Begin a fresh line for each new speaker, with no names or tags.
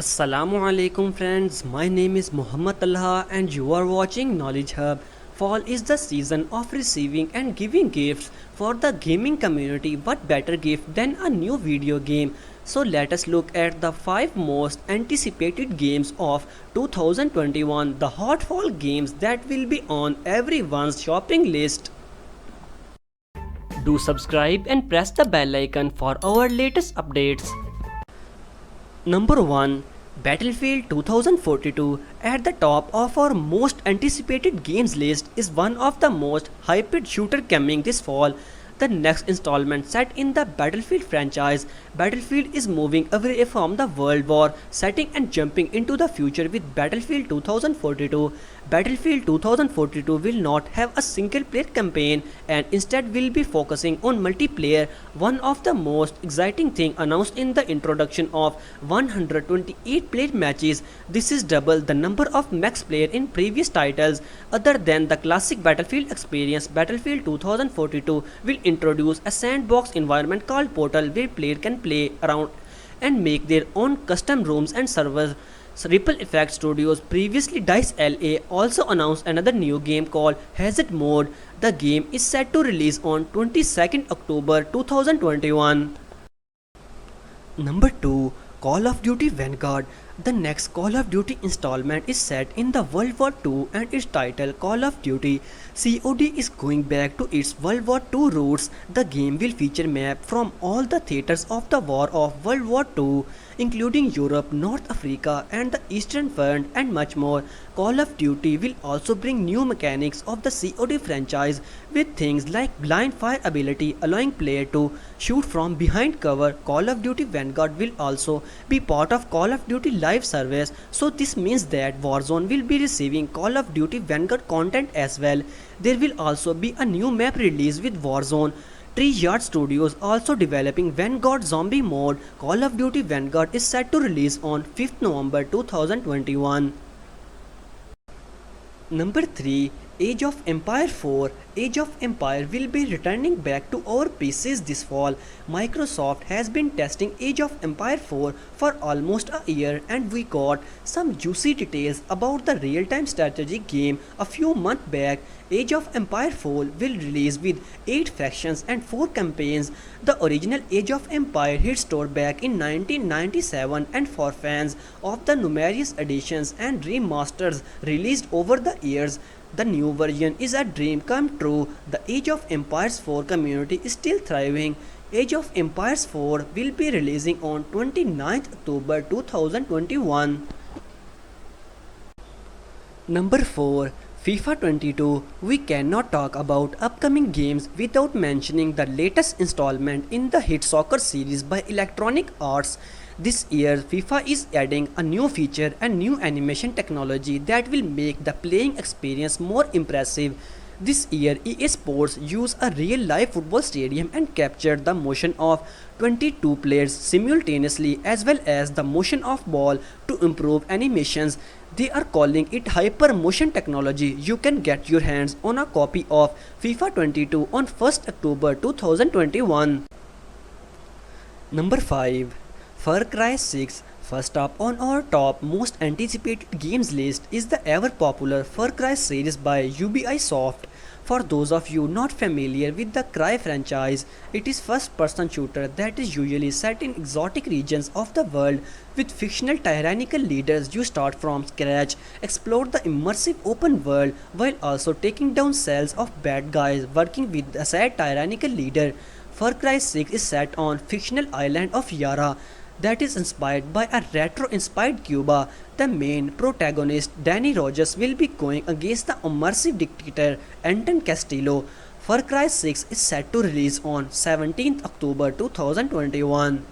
Assalamu alaikum friends, my name is Muhammad Talha and you are watching Knowledge Hub. Fall is the season of receiving and giving gifts for the gaming community. What better gift than a new video game? So let us look at the 5 most anticipated games of 2021, the hot fall games that will be on everyone's shopping list. Do subscribe and press the bell icon for our latest updates. Number 1, Battlefield 2042. At the top of our most anticipated games list is one of the most hyped shooter coming this fall. The next installment set in the Battlefield franchise. Battlefield is moving away from the World War setting and jumping into the future with Battlefield 2042. Battlefield 2042 will not have a single player campaign and instead will be focusing on multiplayer. One of the most exciting thing announced in the introduction of 128 player matches. This is double the number of max player in previous titles. Other than the classic Battlefield experience, Battlefield 2042 will introduce a sandbox environment called Portal where players can play around and make their own custom rooms and servers. Ripple Effect Studios, previously DICE LA, also announced another new game called Hazard Mode. The game is set to release on 22nd October 2021. Number 2, Call of Duty Vanguard. The next Call of Duty installment is set in the World War II and its title Call of Duty. COD is going back to its World War II roots. The game will feature maps from all the theaters of the War of World War II, including Europe, North Africa, and the Eastern Front, and much more. Call of Duty will also bring new mechanics of the COD franchise with things like blind fire ability, allowing player to shoot from behind cover. Call of Duty Vanguard will also be part of Call of Duty live service, so this means that Warzone will be receiving Call of Duty Vanguard content as well. There will also be a new map release with Warzone. Treyarch Studios also developing Vanguard Zombie mode. Call of Duty Vanguard is set to release on 5th November 2021. Number 3, Age of Empire 4. Age of Empire will be returning back to our PCs this fall. Microsoft has been testing Age of Empire 4 for almost a year and we got some juicy details about the real-time strategy game a few months back. Age of Empire 4 will release with 8 factions and 4 campaigns. The original Age of Empire hit store back in 1997 and for fans of the numerous editions and remasters released over the years, the new version is a dream come true. The Age of Empires 4 community is still thriving. Age of Empires 4 will be releasing on 29th October 2021. Number 4, FIFA 22. We cannot talk about upcoming games without mentioning the latest installment in the hit soccer series by Electronic Arts. This year, FIFA is adding a new feature and new animation technology that will make the playing experience more impressive. This year, EA Sports used a real-life football stadium and captured the motion of 22 players simultaneously as well as the motion of ball to improve animations. They are calling it hyper motion technology. You can get your hands on a copy of FIFA 22 on 1st October 2021. Number 5, Far Cry 6. First up on our top most anticipated games list is the ever popular Far Cry series by Ubisoft. For those of you not familiar with the Cry franchise, it is first-person shooter that is usually set in exotic regions of the world with fictional tyrannical leaders. You start from scratch, explore the immersive open world while also taking down cells of bad guys working with a sad tyrannical leader. Far Cry 6 is set on fictional island of Yara that is inspired by a retro-inspired Cuba. The main protagonist, Danny Rogers, will be going against the immersive dictator Anton Castillo. Far Cry 6 is set to release on 17th October 2021.